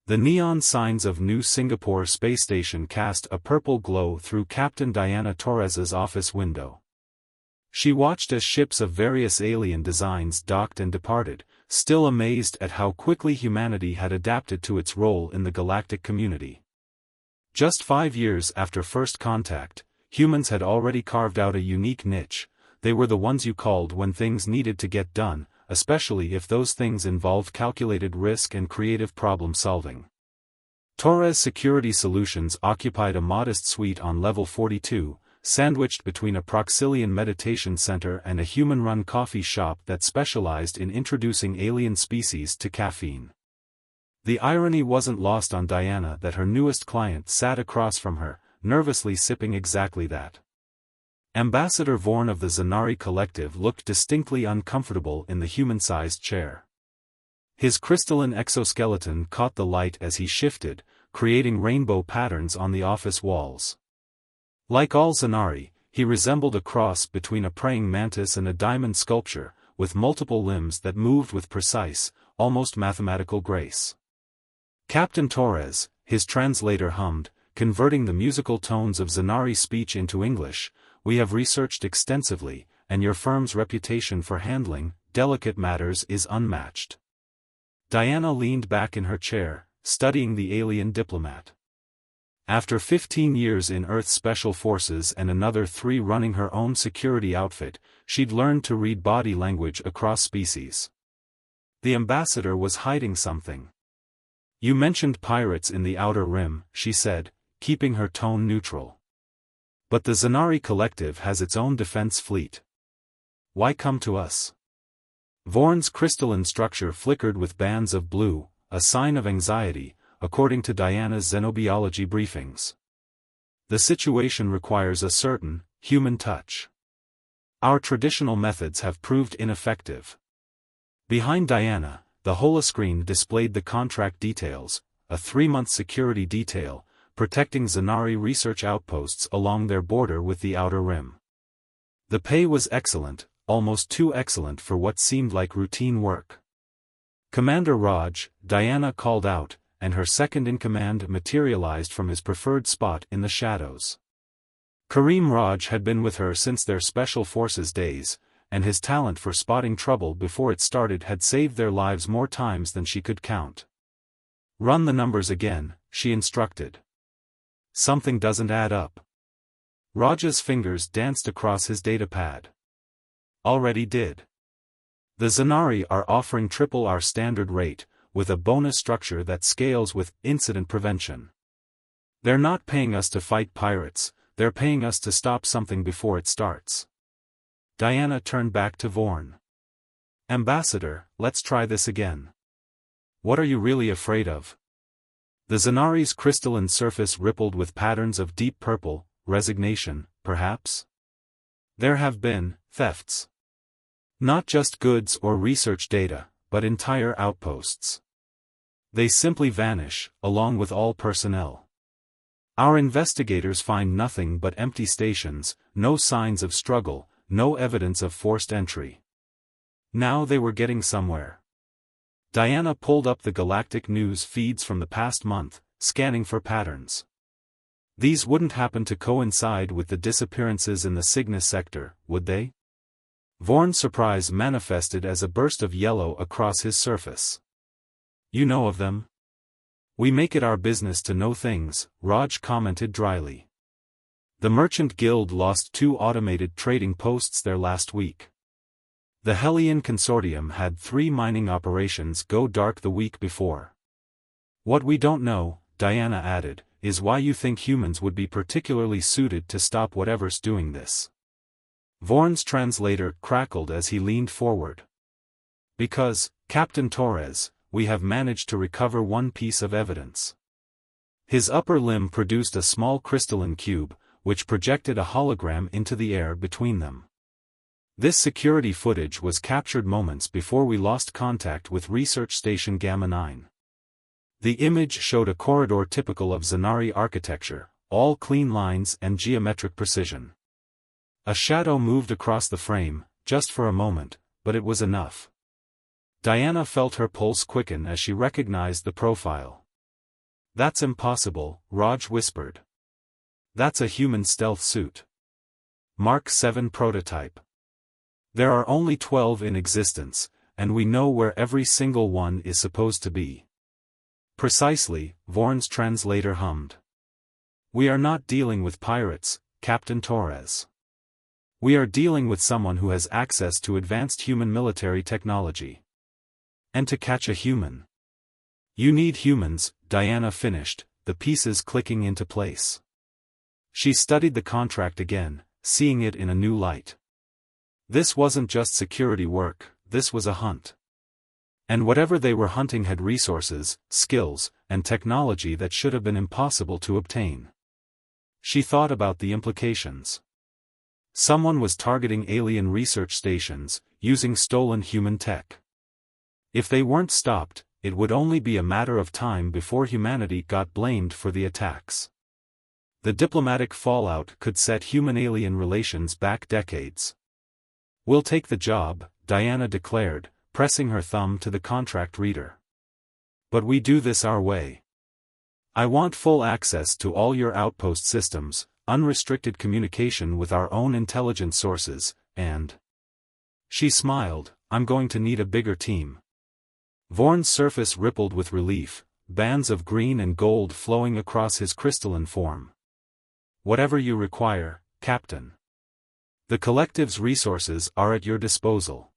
The neon signs of New Singapore Space Station cast a purple glow through Captain Diana Torres's office window. She watched as ships of various alien designs docked and departed, still amazed at how quickly humanity had adapted to its role in the galactic community. Just 5 years after first contact, humans had already carved out a unique niche. They were the ones you called when things needed to get done, especially if those things involved calculated risk and creative problem-solving. Torres Security Solutions occupied a modest suite on level 42, sandwiched between a Proxilian meditation center and a human-run coffee shop that specialized in introducing alien species to caffeine. The irony wasn't lost on Diana that her newest client sat across from her, nervously sipping exactly that. Ambassador Vorn of the Zanari Collective looked distinctly uncomfortable in the human-sized chair. His crystalline exoskeleton caught the light as he shifted, creating rainbow patterns on the office walls. Like all Zanari, he resembled a cross between a praying mantis and a diamond sculpture, with multiple limbs that moved with precise, almost mathematical grace. Captain Torres, his translator hummed, converting the musical tones of Zanari speech into English. We have researched extensively, and your firm's reputation for handling delicate matters is unmatched. Diana leaned back in her chair, studying the alien diplomat. After 15 years in Earth's Special Forces and another 3 running her own security outfit, she'd learned to read body language across species. The ambassador was hiding something. You mentioned pirates in the Outer Rim, she said, keeping her tone neutral. But the Zanari Collective has its own defense fleet. Why come to us? Vorn's crystalline structure flickered with bands of blue, a sign of anxiety, according to Diana's xenobiology briefings. The situation requires a certain, human touch. Our traditional methods have proved ineffective. Behind Diana, the holoscreen displayed the contract details, a 3-month security detail, protecting Zanari research outposts along their border with the Outer Rim. The pay was excellent, almost too excellent for what seemed like routine work. Commander Raj, Diana called out, and her second-in-command materialized from his preferred spot in the shadows. Kareem Raj had been with her since their Special Forces days, and his talent for spotting trouble before it started had saved their lives more times than she could count. Run the numbers again, she instructed. Something doesn't add up. Raj's fingers danced across his datapad. Already did. The Zanari are offering triple our standard rate, with a bonus structure that scales with incident prevention. They're not paying us to fight pirates, they're paying us to stop something before it starts. Diana turned back to Vorn. Ambassador, let's try this again. What are you really afraid of? The Zanari's crystalline surface rippled with patterns of deep purple, resignation, perhaps? There have been thefts. Not just goods or research data, but entire outposts. They simply vanish, along with all personnel. Our investigators find nothing but empty stations, no signs of struggle, no evidence of forced entry. Now they were getting somewhere. Diana pulled up the Galactic news feeds from the past month, scanning for patterns. These wouldn't happen to coincide with the disappearances in the Cygnus sector, would they? Vorn's surprise manifested as a burst of yellow across his surface. You know of them? We make it our business to know things, Raj commented dryly. The Merchant Guild lost 2 automated trading posts there last week. The Hellion Consortium had 3 mining operations go dark the week before. What we don't know, Diana added, is why you think humans would be particularly suited to stop whatever's doing this. Vorn's translator crackled as he leaned forward. Because, Captain Torres, we have managed to recover one piece of evidence. His upper limb produced a small crystalline cube, which projected a hologram into the air between them. This security footage was captured moments before we lost contact with Research Station Gamma 9. The image showed a corridor typical of Zanari architecture, all clean lines and geometric precision. A shadow moved across the frame, just for a moment, but it was enough. Diana felt her pulse quicken as she recognized the profile. That's impossible, Raj whispered. That's a human stealth suit. Mark 7 prototype. There are only 12 in existence, and we know where every single one is supposed to be. Precisely, Vorn's translator hummed. We are not dealing with pirates, Captain Torres. We are dealing with someone who has access to advanced human military technology. And to catch a human. You need humans, Diana finished, the pieces clicking into place. She studied the contract again, seeing it in a new light. This wasn't just security work, this was a hunt. And whatever they were hunting had resources, skills, and technology that should have been impossible to obtain. She thought about the implications. Someone was targeting alien research stations, using stolen human tech. If they weren't stopped, it would only be a matter of time before humanity got blamed for the attacks. The diplomatic fallout could set human-alien relations back decades. We'll take the job, Diana declared, pressing her thumb to the contract reader. But we do this our way. I want full access to all your outpost systems, unrestricted communication with our own intelligence sources, and... She smiled, I'm going to need a bigger team. Vorn's surface rippled with relief, bands of green and gold flowing across his crystalline form. Whatever you require, Captain. The collective's resources are at your disposal.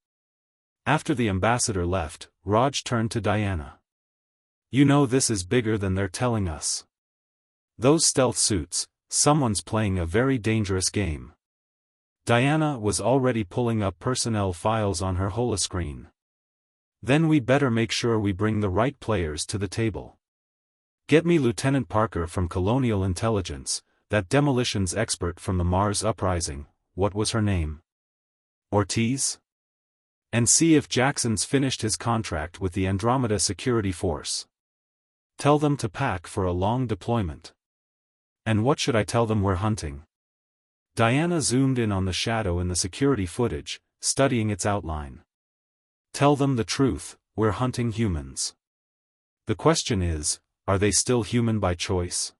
After the ambassador left, Raj turned to Diana. You know this is bigger than they're telling us. Those stealth suits, someone's playing a very dangerous game. Diana was already pulling up personnel files on her holoscreen. Then we better make sure we bring the right players to the table. Get me Lieutenant Parker from Colonial Intelligence, that demolitions expert from the Mars Uprising, what was her name? Ortiz? And see if Jackson's finished his contract with the Andromeda Security Force. Tell them to pack for a long deployment. And what should I tell them we're hunting? Diana zoomed in on the shadow in the security footage, studying its outline. Tell them the truth, we're hunting humans. The question is, are they still human by choice?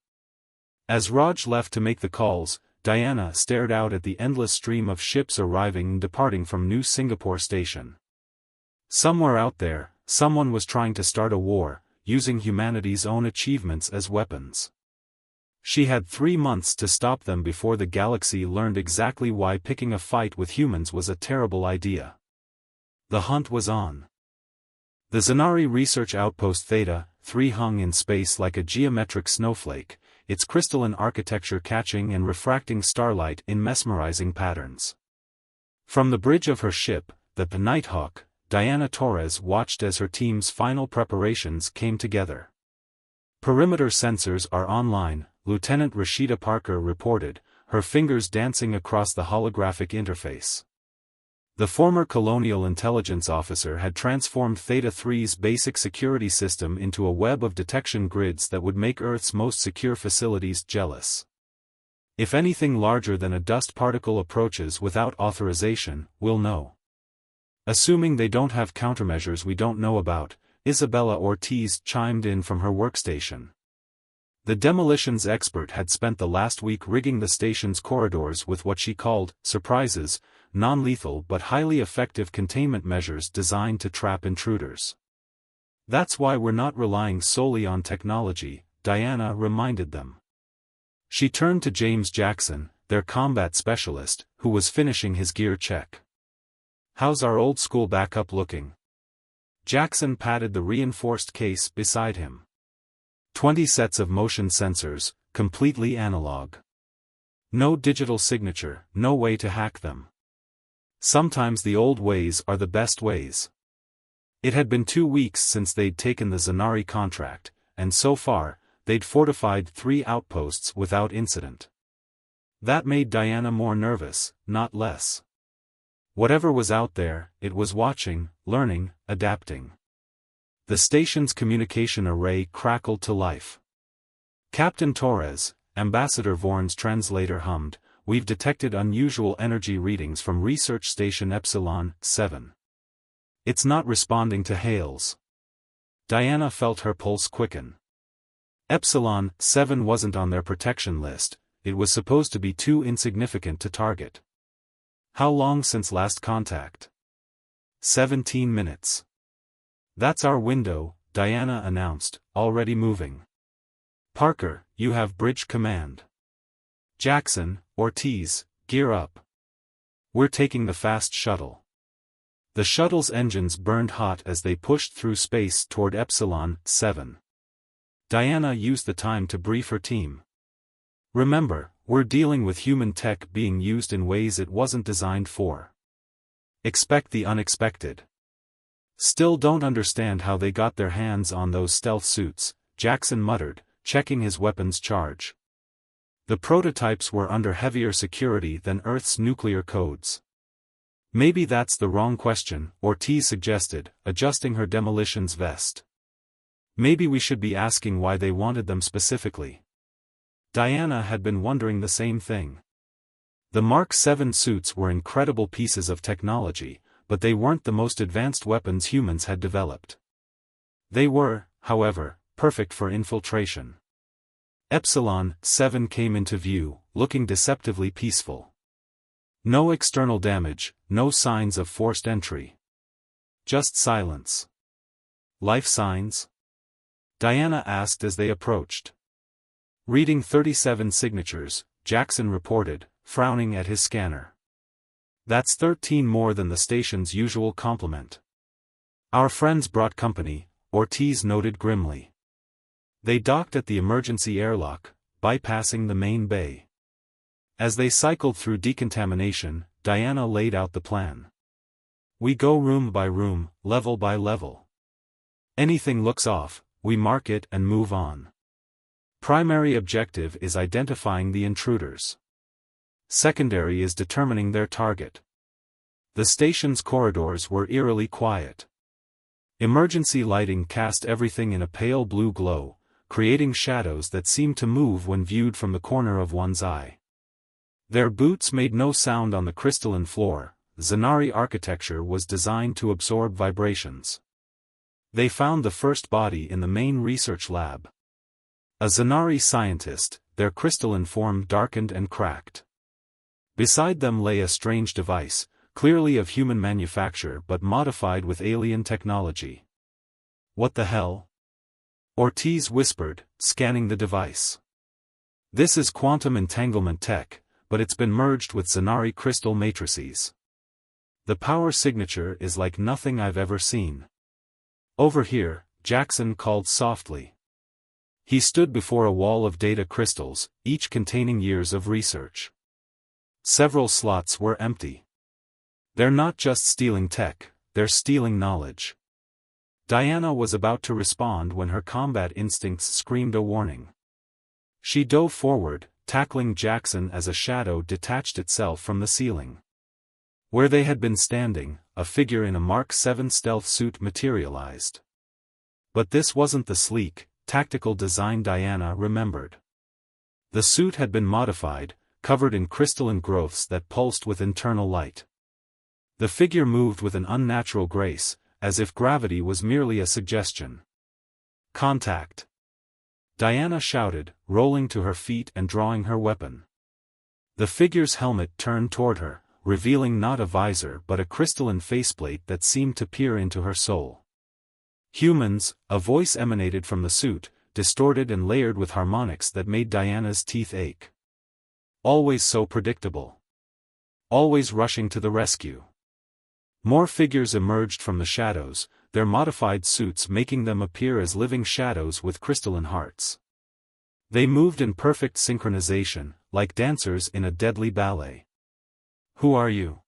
As Raj left to make the calls, Diana stared out at the endless stream of ships arriving and departing from New Singapore Station. Somewhere out there, someone was trying to start a war, using humanity's own achievements as weapons. She had 3 months to stop them before the galaxy learned exactly why picking a fight with humans was a terrible idea. The hunt was on. The Zanari Research Outpost Theta 3 hung in space like a geometric snowflake, its crystalline architecture catching and refracting starlight in mesmerizing patterns. From the bridge of her ship, the Nighthawk, Diana Torres watched as her team's final preparations came together. Perimeter sensors are online, Lieutenant Rashida Parker reported, her fingers dancing across the holographic interface. The former Colonial Intelligence officer had transformed Theta 3's basic security system into a web of detection grids that would make Earth's most secure facilities jealous. If anything larger than a dust particle approaches without authorization, we'll know. Assuming they don't have countermeasures we don't know about, Isabella Ortiz chimed in from her workstation. The demolitions expert had spent the last week rigging the station's corridors with what she called surprises, non-lethal but highly effective containment measures designed to trap intruders. That's why we're not relying solely on technology, Diana reminded them. She turned to James Jackson, their combat specialist, who was finishing his gear check. How's our old school backup looking? Jackson patted the reinforced case beside him. 20 sets of motion sensors, completely analog. No digital signature, no way to hack them. Sometimes the old ways are the best ways. It had been 2 weeks since they'd taken the Zanari contract, and so far, they'd fortified 3 outposts without incident. That made Diana more nervous, not less. Whatever was out there, it was watching, learning, adapting. The station's communication array crackled to life. Captain Torres, Ambassador Vorn's translator hummed, we've detected unusual energy readings from Research Station Epsilon 7. It's not responding to hails. Diana felt her pulse quicken. Epsilon 7 wasn't on their protection list, it was supposed to be too insignificant to target. How long since last contact? 17 minutes. That's our window, Diana announced, already moving. Parker, you have bridge command. Jackson, Ortiz, gear up. We're taking the fast shuttle. The shuttle's engines burned hot as they pushed through space toward Epsilon 7. Diana used the time to brief her team. Remember, we're dealing with human tech being used in ways it wasn't designed for. Expect the unexpected. Still don't understand how they got their hands on those stealth suits, Jackson muttered, checking his weapon's charge. The prototypes were under heavier security than Earth's nuclear codes. Maybe that's the wrong question, Ortiz suggested, adjusting her demolitions vest. Maybe we should be asking why they wanted them specifically. Diana had been wondering the same thing. The Mark 7 suits were incredible pieces of technology, but they weren't the most advanced weapons humans had developed. They were, however, perfect for infiltration. Epsilon 7 came into view, looking deceptively peaceful. No external damage, no signs of forced entry. Just silence. Life signs? Diana asked as they approached. Reading 37 signatures, Jackson reported, frowning at his scanner. That's 13 more than the station's usual complement. Our friends brought company, Ortiz noted grimly. They docked at the emergency airlock, bypassing the main bay. As they cycled through decontamination, Diana laid out the plan. We go room by room, level by level. Anything looks off, we mark it and move on. Primary objective is identifying the intruders. Secondary is determining their target. The station's corridors were eerily quiet. Emergency lighting cast everything in a pale blue glow, creating shadows that seemed to move when viewed from the corner of one's eye. Their boots made no sound on the crystalline floor. Zanari architecture was designed to absorb vibrations. They found the first body in the main research lab. A Zanari scientist, their crystalline form darkened and cracked. Beside them lay a strange device, clearly of human manufacture but modified with alien technology. What the hell? Ortiz whispered, scanning the device. This is quantum entanglement tech, but it's been merged with Zanari crystal matrices. The power signature is like nothing I've ever seen. Over here, Jackson called softly. He stood before a wall of data crystals, each containing years of research. Several slots were empty. They're not just stealing tech, they're stealing knowledge. Diana was about to respond when her combat instincts screamed a warning. She dove forward, tackling Jackson as a shadow detached itself from the ceiling. Where they had been standing, a figure in a Mark 7 stealth suit materialized. But this wasn't the sleek, tactical design Diana remembered. The suit had been modified, covered in crystalline growths that pulsed with internal light. The figure moved with an unnatural grace, as if gravity was merely a suggestion. Contact! Diana shouted, rolling to her feet and drawing her weapon. The figure's helmet turned toward her, revealing not a visor but a crystalline faceplate that seemed to peer into her soul. Humans, a voice emanated from the suit, distorted and layered with harmonics that made Diana's teeth ache. Always so predictable. Always rushing to the rescue. More figures emerged from the shadows, their modified suits making them appear as living shadows with crystalline hearts. They moved in perfect synchronization, like dancers in a deadly ballet. Who are you?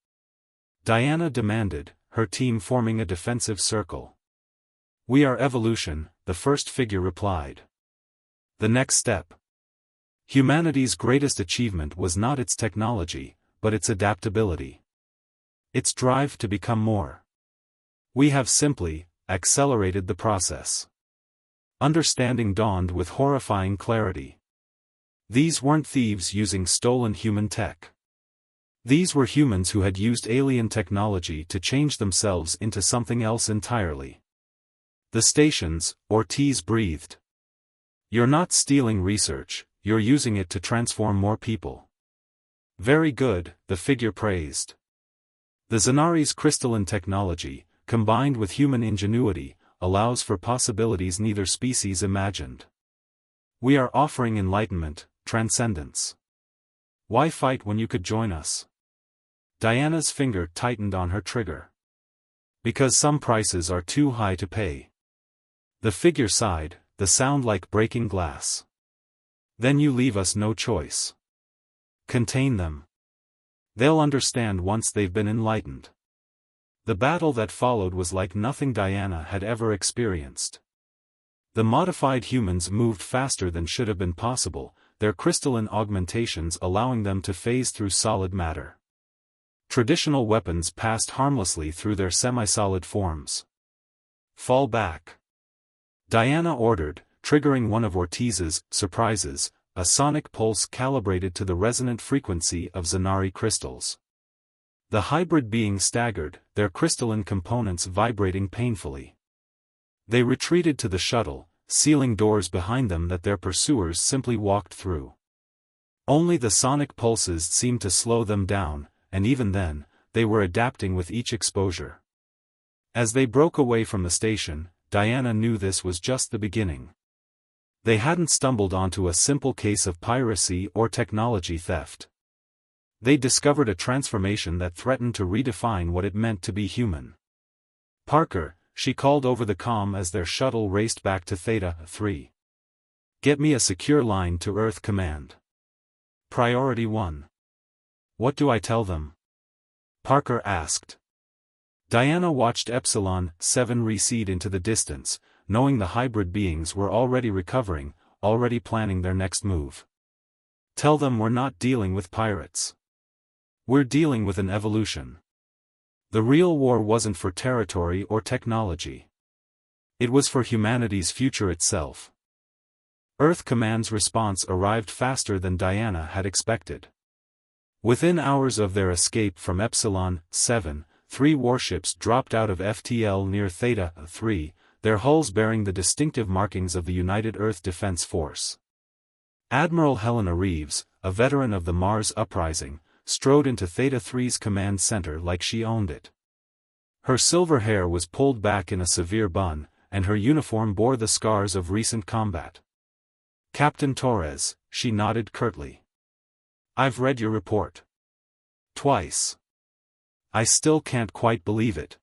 Diana demanded, her team forming a defensive circle. We are evolution, the first figure replied. The next step. Humanity's greatest achievement was not its technology, but its adaptability. Its drive to become more. We have simply accelerated the process. Understanding dawned with horrifying clarity. These weren't thieves using stolen human tech. These were humans who had used alien technology to change themselves into something else entirely. The stations, Ortiz breathed. You're not stealing research, you're using it to transform more people. Very good, the figure praised. The Zanari's crystalline technology, combined with human ingenuity, allows for possibilities neither species imagined. We are offering enlightenment, transcendence. Why fight when you could join us? Diana's finger tightened on her trigger. Because some prices are too high to pay. The figure sighed, the sound like breaking glass. Then you leave us no choice. Contain them. They'll understand once they've been enlightened. The battle that followed was like nothing Diana had ever experienced. The modified humans moved faster than should have been possible, their crystalline augmentations allowing them to phase through solid matter. Traditional weapons passed harmlessly through their semi-solid forms. Fall back. Diana ordered, triggering one of Ortiz's surprises, a sonic pulse calibrated to the resonant frequency of Zanari crystals. The hybrid beings staggered, their crystalline components vibrating painfully. They retreated to the shuttle, sealing doors behind them that their pursuers simply walked through. Only the sonic pulses seemed to slow them down, and even then, they were adapting with each exposure. As they broke away from the station, Diana knew this was just the beginning. They hadn't stumbled onto a simple case of piracy or technology theft. They discovered a transformation that threatened to redefine what it meant to be human. Parker, she called over the comm as their shuttle raced back to Theta 3. Get me a secure line to Earth Command. Priority 1. What do I tell them? Parker asked. Diana watched Epsilon 7 recede into the distance, knowing the hybrid beings were already recovering, already planning their next move. Tell them we're not dealing with pirates. We're dealing with an evolution. The real war wasn't for territory or technology. It was for humanity's future itself. Earth Command's response arrived faster than Diana had expected. Within hours of their escape from Epsilon 7, 3 warships dropped out of FTL near Theta 3, their hulls bearing the distinctive markings of the United Earth Defense Force. Admiral Helena Reeves, a veteran of the Mars Uprising, strode into Theta 3's command center like she owned it. Her silver hair was pulled back in a severe bun, and her uniform bore the scars of recent combat. Captain Torres, she nodded curtly. I've read your report. Twice. I still can't quite believe it.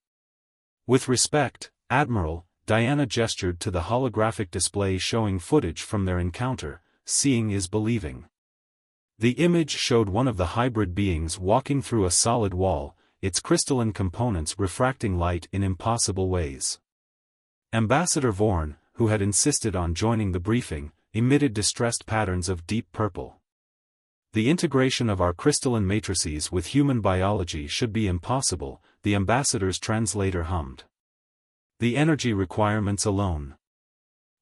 With respect, Admiral, Diana gestured to the holographic display showing footage from their encounter. Seeing is believing. The image showed one of the hybrid beings walking through a solid wall, its crystalline components refracting light in impossible ways. Ambassador Vorn, who had insisted on joining the briefing, emitted distressed patterns of deep purple. The integration of our crystalline matrices with human biology should be impossible, the ambassador's translator hummed. The energy requirements alone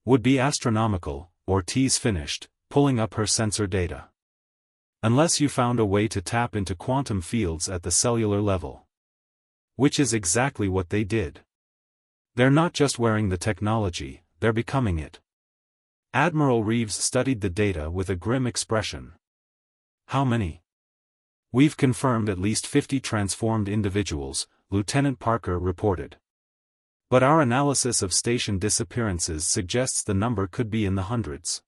would be astronomical, Ortiz finished, pulling up her sensor data. Unless you found a way to tap into quantum fields at the cellular level. Which is exactly what they did. They're not just wearing the technology, they're becoming it. Admiral Reeves studied the data with a grim expression. How many? We've confirmed at least 50 transformed individuals, Lieutenant Parker reported. But our analysis of station disappearances suggests the number could be in the hundreds.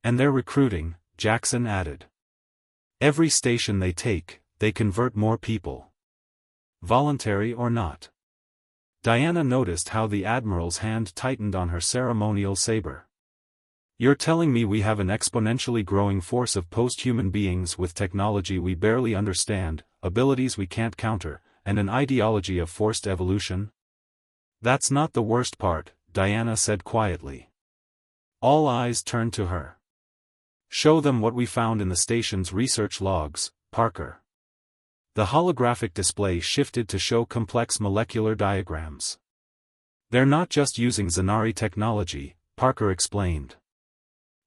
And they're recruiting, Jackson added. Every station they take, they convert more people. Voluntary or not. Diana noticed how the Admiral's hand tightened on her ceremonial saber. You're telling me we have an exponentially growing force of post-human beings with technology we barely understand, abilities we can't counter, and an ideology of forced evolution? That's not the worst part, Diana said quietly. All eyes turned to her. Show them what we found in the station's research logs, Parker. The holographic display shifted to show complex molecular diagrams. They're not just using Zanari technology, Parker explained.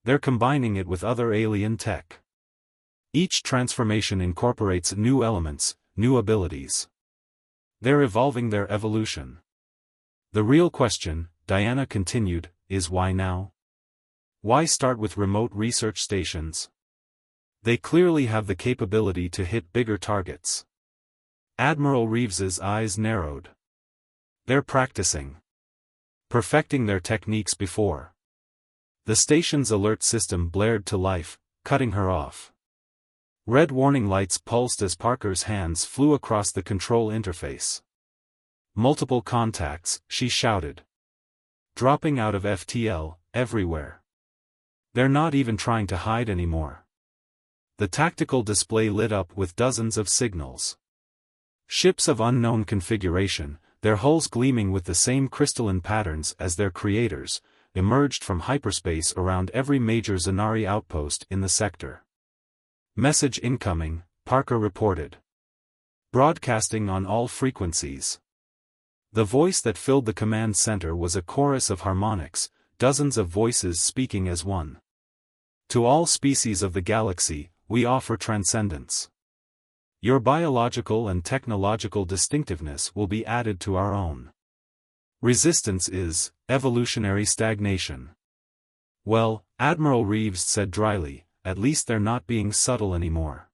They're combining it with other alien tech. Each transformation incorporates new elements, new abilities. They're evolving their evolution. The real question, Diana continued, is why now? Why start with remote research stations? They clearly have the capability to hit bigger targets. Admiral Reeves's eyes narrowed. They're practicing. Perfecting their techniques before. The station's alert system blared to life, cutting her off. Red warning lights pulsed as Parker's hands flew across the control interface. Multiple contacts, she shouted. Dropping out of FTL, everywhere. They're not even trying to hide anymore. The tactical display lit up with dozens of signals. Ships of unknown configuration, their hulls gleaming with the same crystalline patterns as their creators, emerged from hyperspace around every major Zanari outpost in the sector. Message incoming, Parker reported. Broadcasting on all frequencies. The voice that filled the command center was a chorus of harmonics, dozens of voices speaking as one. To all species of the galaxy, we offer transcendence. Your biological and technological distinctiveness will be added to our own. Resistance is evolutionary stagnation. Well, Admiral Reeves said dryly, at least they're not being subtle anymore.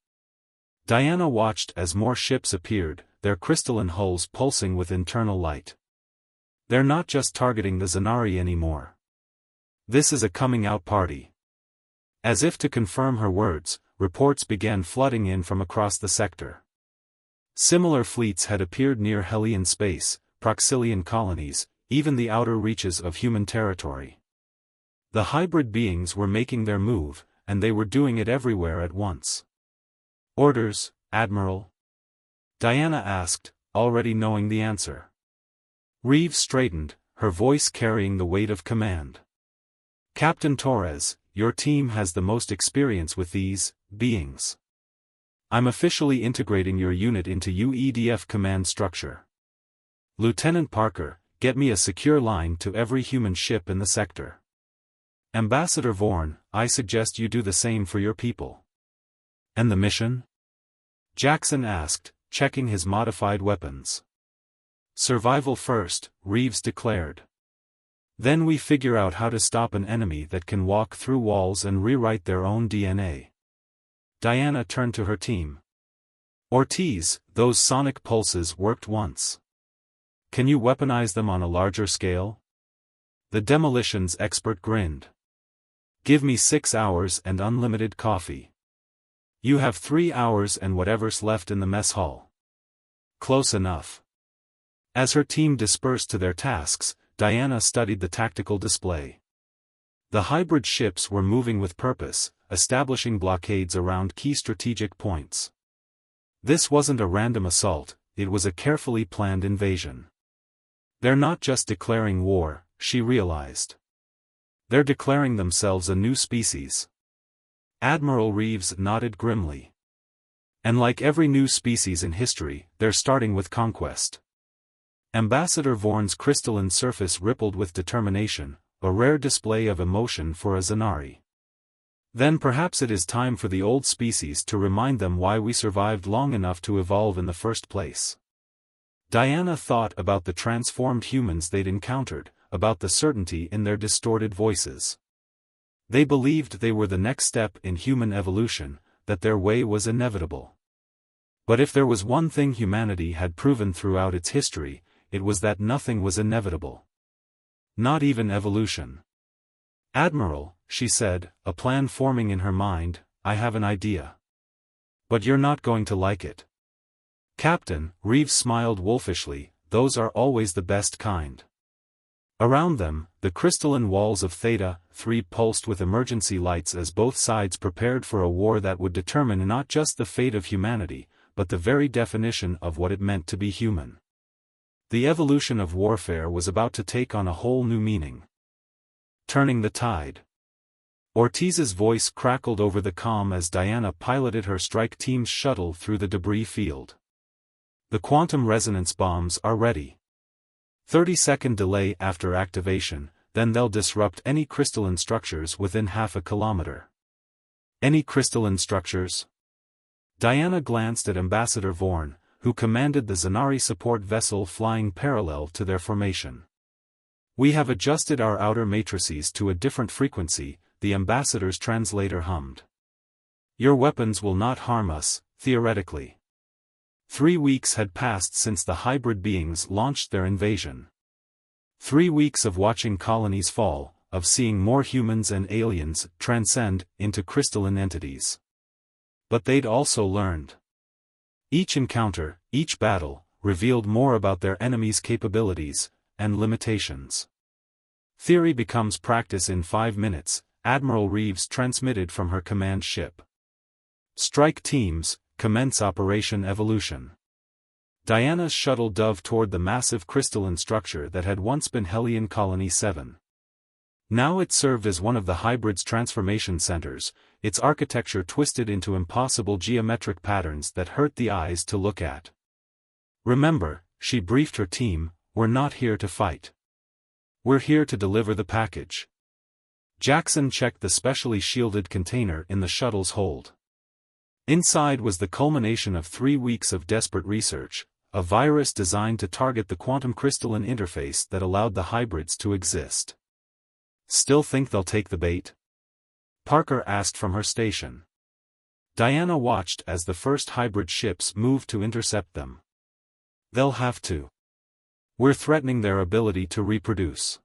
Diana watched as more ships appeared, their crystalline hulls pulsing with internal light. They're not just targeting the Zanari anymore. This is a coming-out party. As if to confirm her words, reports began flooding in from across the sector. Similar fleets had appeared near Hellion space, Proxilian colonies, even the outer reaches of human territory. The hybrid beings were making their move, and they were doing it everywhere at once. Orders, Admiral? Diana asked, already knowing the answer. Reeves straightened, her voice carrying the weight of command. Captain Torres, your team has the most experience with these beings. I'm officially integrating your unit into UEDF command structure. Lieutenant Parker, get me a secure line to every human ship in the sector. Ambassador Vorn, I suggest you do the same for your people. And the mission? Jackson asked, checking his modified weapons. Survival first, Reeves declared. Then we figure out how to stop an enemy that can walk through walls and rewrite their own DNA. Diana turned to her team. Ortiz, those sonic pulses worked once. Can you weaponize them on a larger scale? The demolitions expert grinned. Give me 6 hours and unlimited coffee. You have 3 hours and whatever's left in the mess hall. Close enough. As her team dispersed to their tasks, Diana studied the tactical display. The hybrid ships were moving with purpose, establishing blockades around key strategic points. This wasn't a random assault, it was a carefully planned invasion. They're not just declaring war, she realized. They're declaring themselves a new species. Admiral Reeves nodded grimly. And like every new species in history, they're starting with conquest. Ambassador Vorn's crystalline surface rippled with determination, a rare display of emotion for a Zanari. Then perhaps it is time for the old species to remind them why we survived long enough to evolve in the first place. Diana thought about the transformed humans they'd encountered, about the certainty in their distorted voices. They believed they were the next step in human evolution, that their way was inevitable. But if there was one thing humanity had proven throughout its history, it was that nothing was inevitable. Not even evolution. Admiral, she said, a plan forming in her mind, I have an idea. But you're not going to like it. Captain, Reeves smiled wolfishly, those are always the best kind. Around them, the crystalline walls of Theta 3 pulsed with emergency lights as both sides prepared for a war that would determine not just the fate of humanity, but the very definition of what it meant to be human. The evolution of warfare was about to take on a whole new meaning. Turning the tide. Ortiz's voice crackled over the comm as Diana piloted her strike team's shuttle through the debris field. The quantum resonance bombs are ready. 30-second delay after activation, then they'll disrupt any crystalline structures within half a kilometer. Any crystalline structures? Diana glanced at Ambassador Vorn, who commanded the Zanari support vessel flying parallel to their formation. We have adjusted our outer matrices to a different frequency, the ambassador's translator hummed. Your weapons will not harm us, theoretically. 3 weeks had passed since the hybrid beings launched their invasion. 3 weeks of watching colonies fall, of seeing more humans and aliens transcend into crystalline entities. But they'd also learned. Each encounter, each battle, revealed more about their enemy's capabilities and limitations. Theory becomes practice in 5 minutes, Admiral Reeves transmitted from her command ship. Strike teams, commence Operation Evolution. Diana's shuttle dove toward the massive crystalline structure that had once been Hellion Colony 7. Now it served as one of the hybrid's transformation centers, its architecture twisted into impossible geometric patterns that hurt the eyes to look at. Remember, she briefed her team, we're not here to fight. We're here to deliver the package. Jackson checked the specially shielded container in the shuttle's hold. Inside was the culmination of 3 weeks of desperate research, a virus designed to target the quantum crystalline interface that allowed the hybrids to exist. Still think they'll take the bait? Parker asked from her station. Diana watched as the first hybrid ships moved to intercept them. They'll have to. We're threatening their ability to reproduce.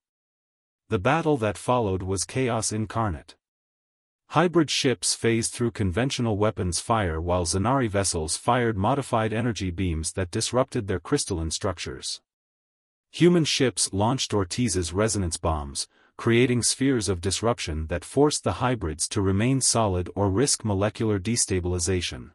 The battle that followed was chaos incarnate. Hybrid ships phased through conventional weapons fire while Zanari vessels fired modified energy beams that disrupted their crystalline structures. Human ships launched Ortiz's resonance bombs, creating spheres of disruption that forced the hybrids to remain solid or risk molecular destabilization.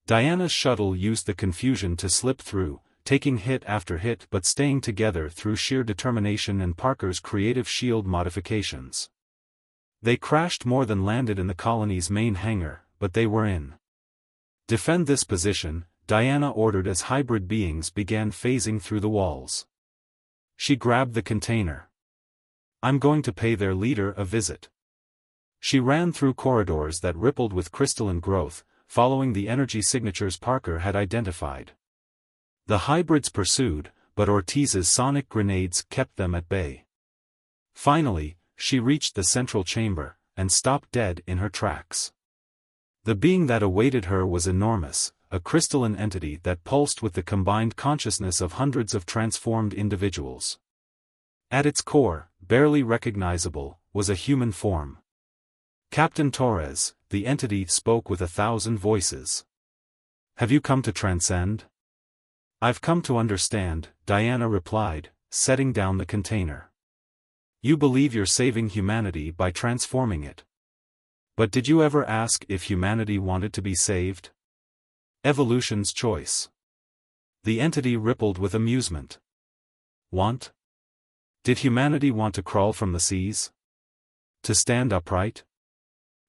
Diana's shuttle used the confusion to slip through, taking hit after hit but staying together through sheer determination and Parker's creative shield modifications. They crashed more than landed in the colony's main hangar, but they were in. Defend this position, Diana ordered as hybrid beings began phasing through the walls. She grabbed the container. I'm going to pay their leader a visit. She ran through corridors that rippled with crystalline growth, following the energy signatures Parker had identified. The hybrids pursued, but Ortiz's sonic grenades kept them at bay. Finally, she reached the central chamber, and stopped dead in her tracks. The being that awaited her was enormous, a crystalline entity that pulsed with the combined consciousness of hundreds of transformed individuals. At its core, barely recognizable, was a human form. Captain Torres, the entity spoke with 1,000 voices. Have you come to transcend? I've come to understand, Diana replied, setting down the container. You believe you're saving humanity by transforming it. But did you ever ask if humanity wanted to be saved? Evolution's choice. The entity rippled with amusement. Want? Did humanity want to crawl from the seas? To stand upright?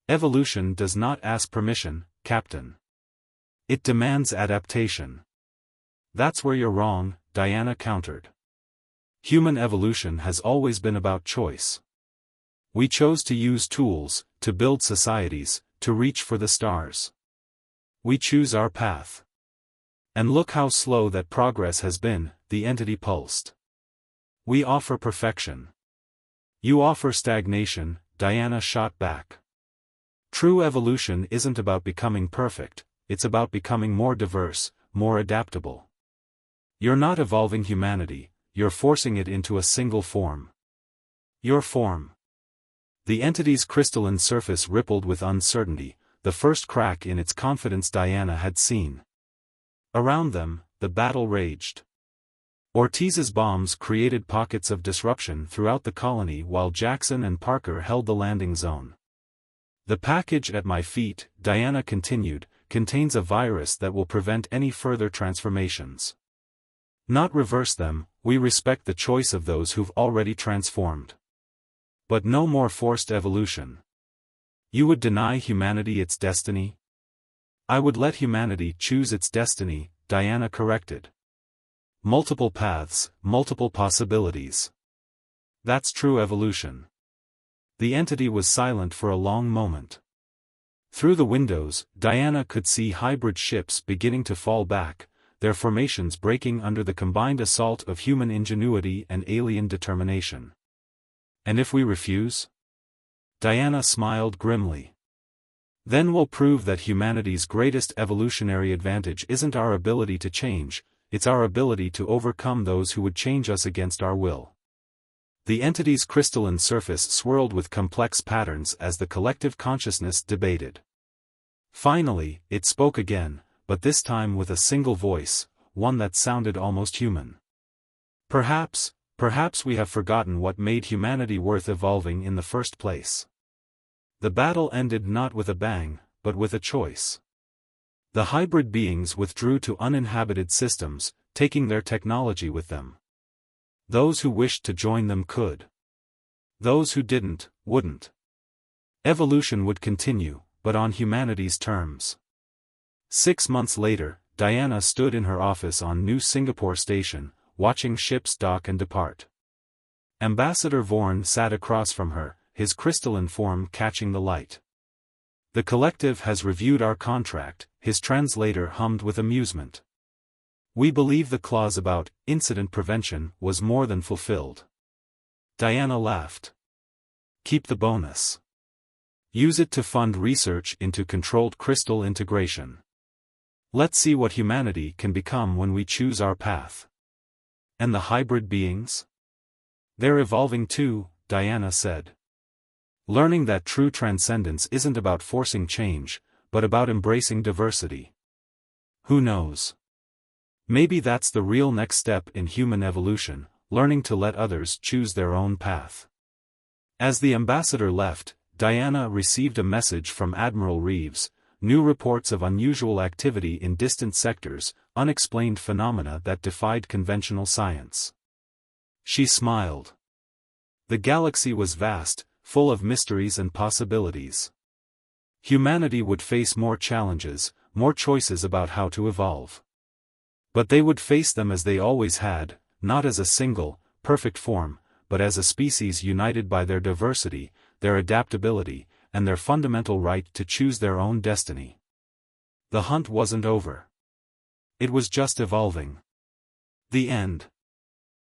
Evolution does not ask permission, Captain. It demands adaptation. That's where you're wrong, Diana countered. Human evolution has always been about choice. We chose to use tools, to build societies, to reach for the stars. We choose our path. And look how slow that progress has been, the entity pulsed. We offer perfection. You offer stagnation, Diana shot back. True evolution isn't about becoming perfect, it's about becoming more diverse, more adaptable. You're not evolving humanity, you're forcing it into a single form. Your form. The entity's crystalline surface rippled with uncertainty, the first crack in its confidence Diana had seen. Around them, the battle raged. Ortiz's bombs created pockets of disruption throughout the colony while Jackson and Parker held the landing zone. The package at my feet, Diana continued, contains a virus that will prevent any further transformations. Not reverse them, we respect the choice of those who've already transformed. But no more forced evolution. You would deny humanity its destiny? I would let humanity choose its destiny, Diana corrected. Multiple paths, multiple possibilities. That's true evolution. The entity was silent for a long moment. Through the windows, Diana could see hybrid ships beginning to fall back, their formations breaking under the combined assault of human ingenuity and alien determination. And if we refuse? Diana smiled grimly. Then we'll prove that humanity's greatest evolutionary advantage isn't our ability to change, it's our ability to overcome those who would change us against our will. The entity's crystalline surface swirled with complex patterns as the collective consciousness debated. Finally, it spoke again, but this time with a single voice, one that sounded almost human. Perhaps we have forgotten what made humanity worth evolving in the first place. The battle ended not with a bang, but with a choice. The hybrid beings withdrew to uninhabited systems, taking their technology with them. Those who wished to join them could. Those who didn't, wouldn't. Evolution would continue, but on humanity's terms. 6 months later, Diana stood in her office on New Singapore Station, watching ships dock and depart. Ambassador Vaughan sat across from her, his crystalline form catching the light. "The collective has reviewed our contract," his translator hummed with amusement. "We believe the clause about incident prevention was more than fulfilled." Diana laughed. "Keep the bonus. Use it to fund research into controlled crystal integration. Let's see what humanity can become when we choose our path." "And the hybrid beings? They're evolving too," Diana said. "Learning that true transcendence isn't about forcing change, but about embracing diversity. Who knows? Maybe that's the real next step in human evolution, learning to let others choose their own path." As the ambassador left, Diana received a message from Admiral Reeves: new reports of unusual activity in distant sectors, unexplained phenomena that defied conventional science. She smiled. The galaxy was vast, full of mysteries and possibilities. Humanity would face more challenges, more choices about how to evolve. But they would face them as they always had, not as a single, perfect form, but as a species united by their diversity, their adaptability, and their fundamental right to choose their own destiny. The hunt wasn't over. It was just evolving. The end.